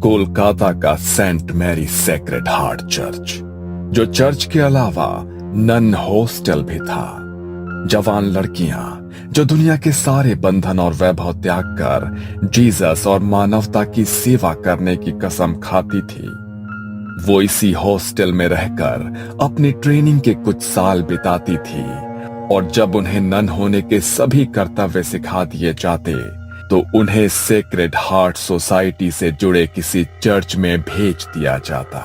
कोलकाता का saint Mary sacred heart church, जो church के अलावा नन हॉस्टल भी था। जवान लड़कियां जो दुनिया के सारे बंधन और वैभव त्याग कर जीसस और मानवता की सेवा करने की कसम खाती थी, वो इसी हॉस्टल में रहकर अपनी ट्रेनिंग के कुछ साल बिताती थी। और जब उन्हें नन होने के सभी कर्तव्य सिखा दिए जाते तो उन्हें सेक्रेड हार्ट सोसाइटी से जुड़े किसी चर्च में भेज दिया जाता।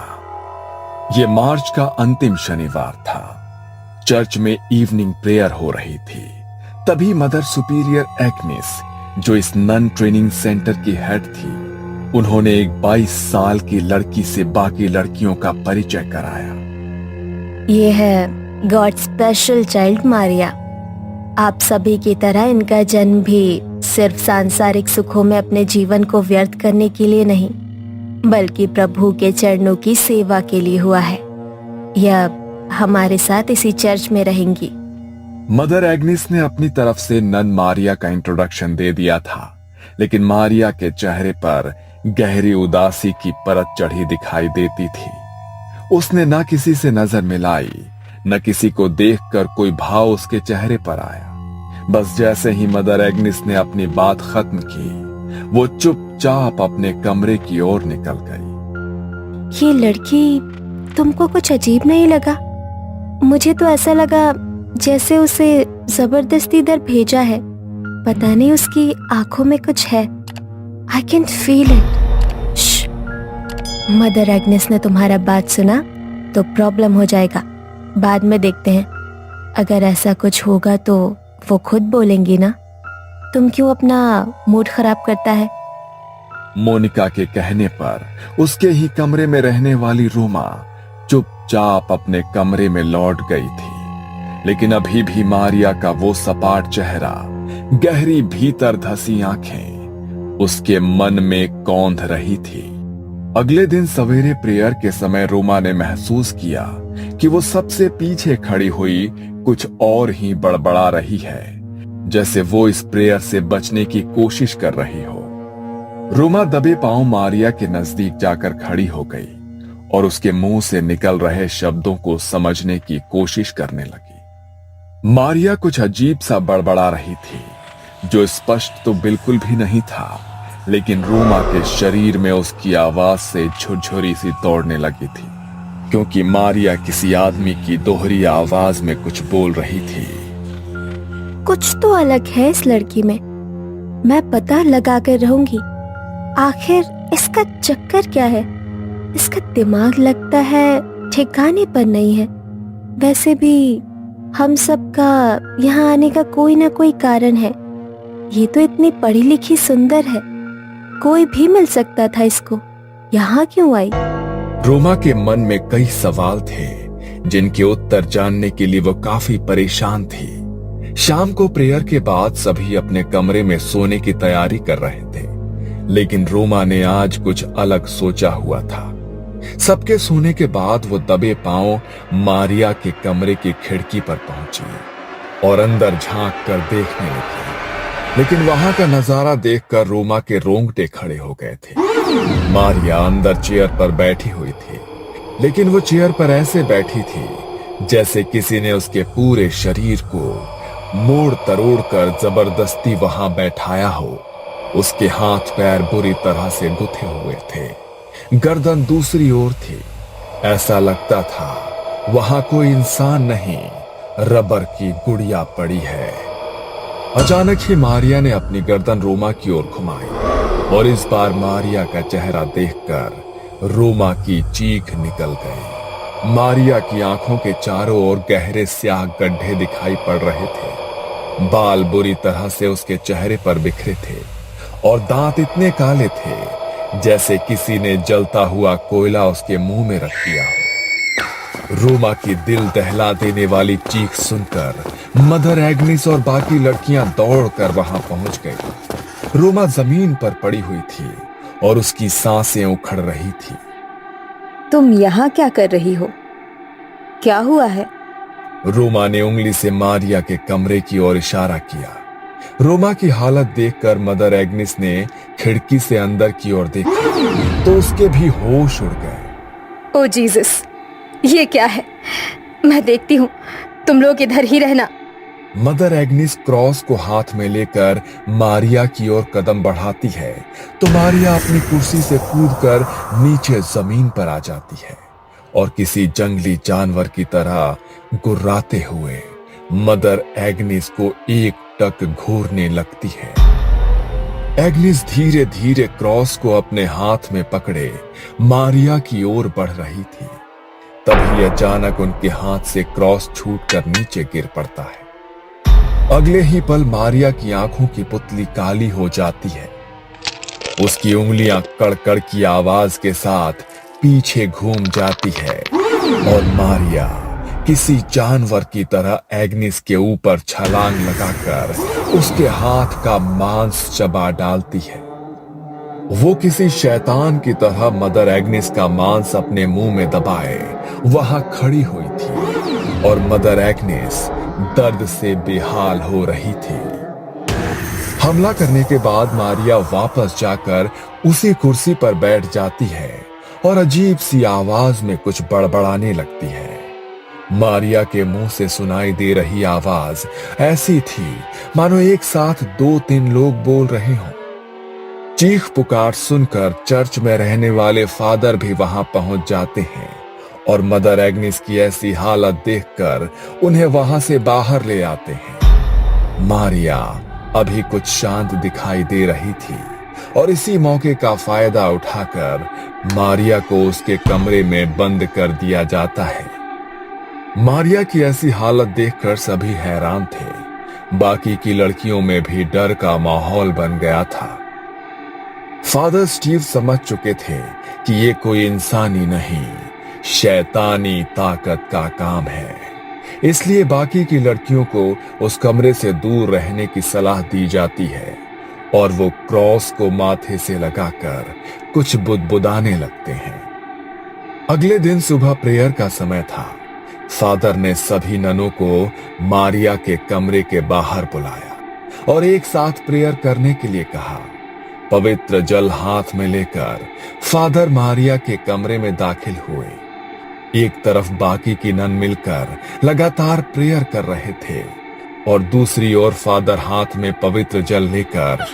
ये मार्च का अंतिम शनिवार था। चर्च में इवनिंग प्रेयर हो रही थी। तभी मदर सुपीरियर एग्नेस, जो इस नन ट्रेनिंग सेंटर की हेड थी, उन्होंने एक 22 साल की लड़की से बाकी लड़कियों का परिचय कराया। ये है गॉड स्पेशल चाइल्ड मारिया। आप सभी की तरह इनका जन्म भी सिर्फ सांसारिक सुखों में अपने जीवन को व्यर्थ करने के लिए नहीं, बल्कि प्रभु के चरणों की सेवा के लिए हुआ है। यह हमारे साथ इसी चर्च में रहेंगी। मदर एग्नेस ने अपनी तरफ से नन मारिया का इंट्रोडक्शन दे दिया था, लेकिन मारिया के चेहरे पर गहरी उदासी की परत चढ़ी दिखाई देती थी। उसने न किसी से नजर मिलाई, न किसी को देखकर कोई भाव उसके चेहरे पर आया। बस जैसे ही मदर एग्नेस ने अपनी बात खत्म की, वो चुपचाप अपने कमरे की ओर निकल गई। ये लड़की तुमको कुछ अजीब नहीं लगा? मुझे तो ऐसा लगा जैसे उसे जबरदस्ती इधर भेजा है। पता नहीं उसकी आंखों में कुछ है। I can feel it. Mother Agnes ने तुम्हारा बात सुना तो प्रॉब्लम हो जाएगा। बाद में देखते हैं। अगर ऐसा कुछ होगा तो वो खुद बोलेंगी ना। तुम क्यों अपना मूड खराब करता है? मोनिका के कहने पर उसके ही कमरे में रहने वाली रोमा चुपचाप अपने कमरे में लौट गई थी। लेकिन अभी भी मारिया का वो सपाट चेहरा, गहरी भीतर धसी आंखें उसके मन में कौंध रही थी। अगले दिन सवेरे प्रेयर के समय रोमा ने महसूस किया कि वो सबसे पीछे खड़ी हुई कुछ और ही बड़बड़ा रही है, जैसे वो इस प्रेयर से बचने की कोशिश कर रही हो। रोमा दबे पांव मारिया के नजदीक जाकर खड़ी हो गई और उसके मुंह से निकल रहे शब्दों को समझने की कोशिश करने लगी। मारिया कुछ अजीब सा बड़बड़ा रही थी, जो स्पष्ट तो बिल्कुल भी नहीं था, लेकिन रोमा के शरीर में उसकी आवाज से झुरझुरी सी दौड़ने लगी थी, क्योंकि मारिया किसी आदमी की दोहरी आवाज में कुछ बोल रही थी। कुछ तो अलग है इस लड़की में। मैं पता लगा कर रहूंगी आखिर इसका चक्कर क्या है। इसका दिमाग लगता है ठिकाने पर नहीं है। वैसे भी हम सबका यहाँ आने का कोई ना कोई कारण है। ये तो इतनी पढ़ी लिखी सुंदर है, कोई भी मिल सकता था इसको। यहाँ क्यों आई? रोमा के मन में कई सवाल थे, जिनके उत्तर जानने के लिए वो काफी परेशान थी। शाम को प्रेयर के बाद सभी अपने कमरे में सोने की तैयारी कर रहे थे, लेकिन रोमा ने आज कुछ अलग सोचा हुआ था। सबके सोने के बाद वो दबे पांव मारिया के कमरे की खिड़की पर पहुंची और अंदर झांक कर देखने लगी। लेकिन वहां का नजारा देखकर रोमा के रोंगटे खड़े हो गए थे। मारिया अंदर चेयर पर बैठी हुई थी, लेकिन वो चेयर पर ऐसे बैठी थी जैसे किसी ने उसके पूरे शरीर को मोड़ तरोड़ कर जबरदस्ती वहां बैठाया हो। उसके हाथ पैर बुरी तरह से गुथे हुए थे, गर्दन दूसरी ओर थी। ऐसा लगता था वहां कोई इंसान नहीं, रबर की गुड़िया पड़ी है। अचानक ही मारिया ने अपनी गर्दन रोमा की ओर घुमाई और इस बार मारिया का चेहरा देखकर रोमा की चीख निकल गई। मारिया की आंखों के चारों ओर गहरे स्याह गड्ढे दिखाई पड़ रहे थे। बाल बुरी तरह से उसके चेहरे पर बिखरे थे और दांत इतने काले थे जैसे किसी ने जलता हुआ कोयला उसके मुंह में रख दिया हो। रोमा की दिल दहला देने वाली चीख सुनकर मदर एग्नेस और बाकी लड़कियां दौड़कर वहां पहुंच गई। रोमा जमीन पर पड़ी हुई थी और उसकी सांसें उखड़ रही थी। तुम यहाँ क्या कर रही हो? क्या हुआ है? रोमा ने उंगली से मारिया के कमरे की ओर इशारा किया। रोमा की हालत देखकर मदर एग्निस ने खिड़की से अंदर की ओर देखा तो उसके भी होश उड़ गए। ओ जीसस, ये क्या है? मैं देखती हूँ, तुम लोग इधर ही रहना। मदर एग्निस क्रॉस को हाथ में लेकर मारिया की ओर कदम बढ़ाती है तो मारिया अपनी कुर्सी से कूदकर नीचे जमीन पर आ जाती है और किसी जंगली जानवर की तरह गुर्राते हुए मदर एग्निस को एक टक घूरने लगती है। एग्निस धीरे धीरे क्रॉस को अपने हाथ में पकड़े मारिया की ओर बढ़ रही थी। तभी अचानक उनके हाथ से क्रॉस छूटकर नीचे गिर पड़ता है। अगले ही पल मारिया की आंखों की पुतली काली हो जाती है। उसकी उंगलियां कड़कड़ की आवाज के साथ पीछे घूम जाती है और मारिया किसी जानवर की तरह एग्निस के ऊपर छलांग लगाकर उसके हाथ का मांस चबा डालती है। वो किसी शैतान की तरह मदर एग्निस का मांस अपने मुंह में दबाए वहां खड़ी हुई थी और मदर एग्निस दर्द से बेहाल हो रही थी। हमला करने के बाद मारिया वापस जाकर उसी कुर्सी पर बैठ जाती है और अजीब सी आवाज में कुछ बड़बड़ाने लगती है। मारिया के मुंह से सुनाई दे रही आवाज ऐसी थी मानो एक साथ 2-3 लोग बोल रहे हों। चीख पुकार सुनकर चर्च में रहने वाले फादर भी वहां पहुंच जाते हैं और मदर एग्निस की ऐसी हालत देखकर उन्हें वहां से बाहर ले आते हैं। मारिया अभी कुछ शांत दिखाई दे रही थी और इसी मौके का फायदा उठाकर मारिया को उसके कमरे में बंद कर दिया जाता है। मारिया की ऐसी हालत देखकर सभी हैरान थे। बाकी की लड़कियों में भी डर का माहौल बन गया था। फादर स्टीव समझ चुके थे कि ये कोई इंसानी नहीं, शैतानी ताकत का काम है। इसलिए बाकी की लड़कियों को उस कमरे से दूर रहने की सलाह दी जाती है और वो क्रॉस को माथे से लगाकर कुछ बुदबुदाने लगते हैं। अगले दिन सुबह प्रेयर का समय था। फादर ने सभी ननों को मारिया के कमरे के बाहर बुलाया और एक साथ प्रेयर करने के लिए कहा। पवित्र जल हाथ में लेकर फादर मारिया के कमरे में दाखिल हुए। एक तरफ बाकी की नन मिलकर लगातार प्रेयर कर रहे थे और दूसरी ओर फादर हाथ में पवित्र जल लेकर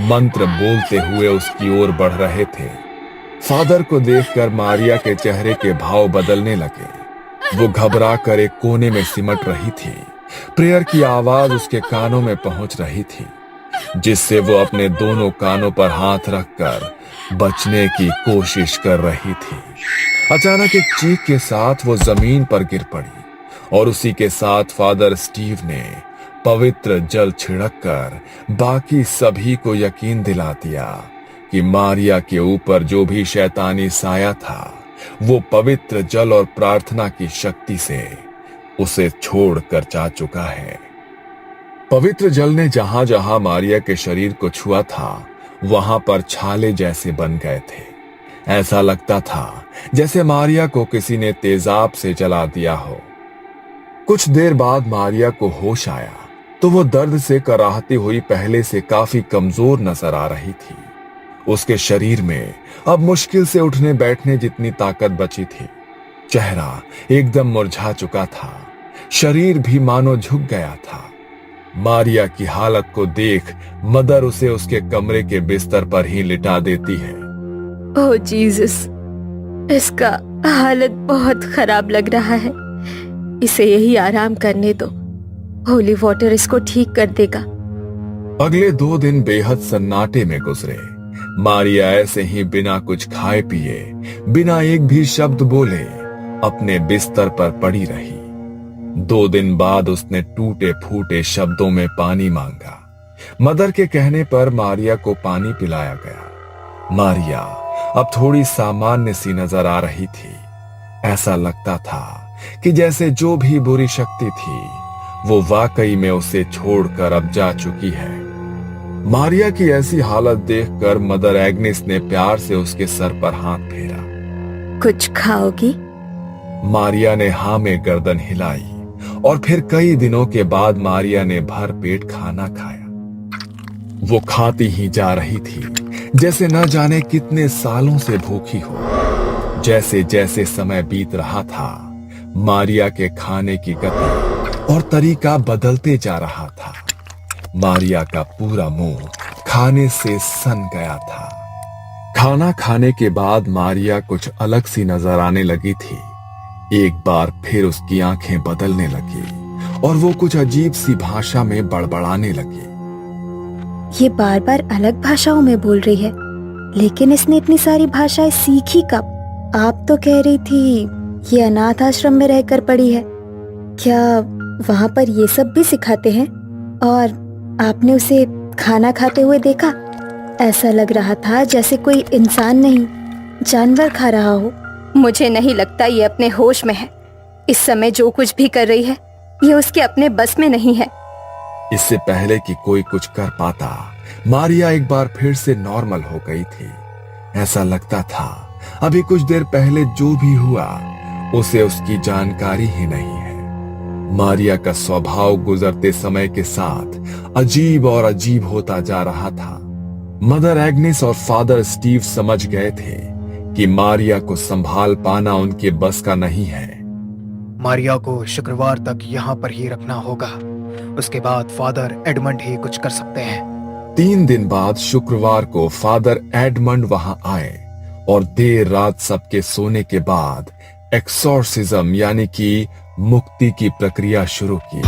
मंत्र बोलते हुए उसकी ओर बढ़ रहे थे। फादर को देखकर मारिया के चेहरे के भाव बदलने लगे। वो घबरा कर एक कोने में सिमट रही थी। प्रेयर की आवाज उसके कानों में पहुंच रही थी, जिससे वो अपने दोनों कानों पर हाथ रखकर बचने की कोशिश कर रही थी। अचानक एक चीख के साथ वो जमीन पर गिर पड़ी और उसी के साथ फादर स्टीव ने पवित्र जल छिड़ककर बाकी सभी को यकीन दिला दिया कि मारिया के ऊपर जो भी शैतानी साया था वो पवित्र जल और प्रार्थना की शक्ति से उसे छोड़कर जा चुका है। पवित्र जल ने जहां जहां मारिया के शरीर को छुआ था वहां पर छाले जैसे बन गए थे। ऐसा लगता था जैसे मारिया को किसी ने तेजाब से जला दिया हो। कुछ देर बाद मारिया को होश आया तो वो दर्द से कराहती हुई पहले से काफी कमजोर नजर आ रही थी। उसके शरीर में अब मुश्किल से उठने बैठने जितनी ताकत बची थी। चेहरा एकदम मुरझा चुका था, शरीर भी मानो झुक गया था। मारिया की हालत को देख मदर उसे उसके कमरे के बिस्तर पर ही लिटा देती है। ओह जीसस, इसका हालत बहुत खराब लग रहा है। इसे यही आराम करने दो, होली वाटर इसको ठीक कर देगा। अगले 2 दिन बेहद सन्नाटे में गुजरे। मारिया ऐसे ही बिना कुछ खाए पिए, बिना एक भी शब्द बोले अपने बिस्तर पर पड़ी रही। 2 दिन बाद उसने टूटे फूटे शब्दों में पानी मांगा। मदर के कहने पर मारिया को पानी पिलाया गया। मारिया अब थोड़ी सामान्य सी नजर आ रही थी। ऐसा लगता था कि जैसे जो भी बुरी शक्ति थी वो वाकई में उसे छोड़कर अब जा चुकी है। मारिया की ऐसी हालत देखकर मदर एग्निस ने प्यार से उसके सर पर हाथ फेरा। कुछ खाओगी? मारिया ने हाँ में गर्दन हिलाई और फिर कई दिनों के बाद मारिया ने भर पेट खाना खाया। वो खाती ही जा रही थी जैसे न जाने कितने सालों से भूखी हो। जैसे जैसे समय बीत रहा था, मारिया के खाने की गति और तरीका बदलते जा रहा था। मारिया का पूरा मुंह खाने से सन गया था। खाना खाने के बाद मारिया कुछ अलग सी नजर आने लगी थी। एक बार फिर उसकी आंखें बदलने लगी और वो कुछ अजीब सी भाषा में बड़बड़ाने लगी। ये बार बार अलग भाषाओं में बोल रही है, लेकिन इसने इतनी सारी भाषाएं सीखी कब? आप तो कह रही थी ये अनाथ आश्रम में रहकर पढ़ी है। क्या वहां पर ये सब भी सिखाते हैं? और आपने उसे खाना खाते हुए देखा? ऐसा लग रहा था जैसे कोई इंसान नहीं, जानवर खा रहा हो। मुझे नहीं लगता ये अपने होश में है। इस समय जो कुछ भी कर रही है ये उसके अपने बस में नहीं है। इससे पहले कि कोई कुछ कर पाता, मारिया एक बार फिर से नॉर्मल हो गई थी। ऐसा लगता था अभी कुछ देर पहले जो भी हुआ उसे उसकी जानकारी ही नहीं है। मारिया का स्वभाव गुजरते समय के साथ अजीब और अजीब होता जा रहा था। मदर एग्नेस और फादर स्टीव समझ गए थे कि मारिया को संभाल पाना उनके बस का नहीं है। मारिया को शुक्रवार तक यहाँ पर ही रखना होगा। उसके बाद फादर एडमंड ही कुछ कर सकते हैं। 3 दिन बाद शुक्रवार को फादर एडमंड वहां आए और देर रात सबके सोने के बाद एक्सोर्सिज्म यानी कि मुक्ति की प्रक्रिया शुरू की।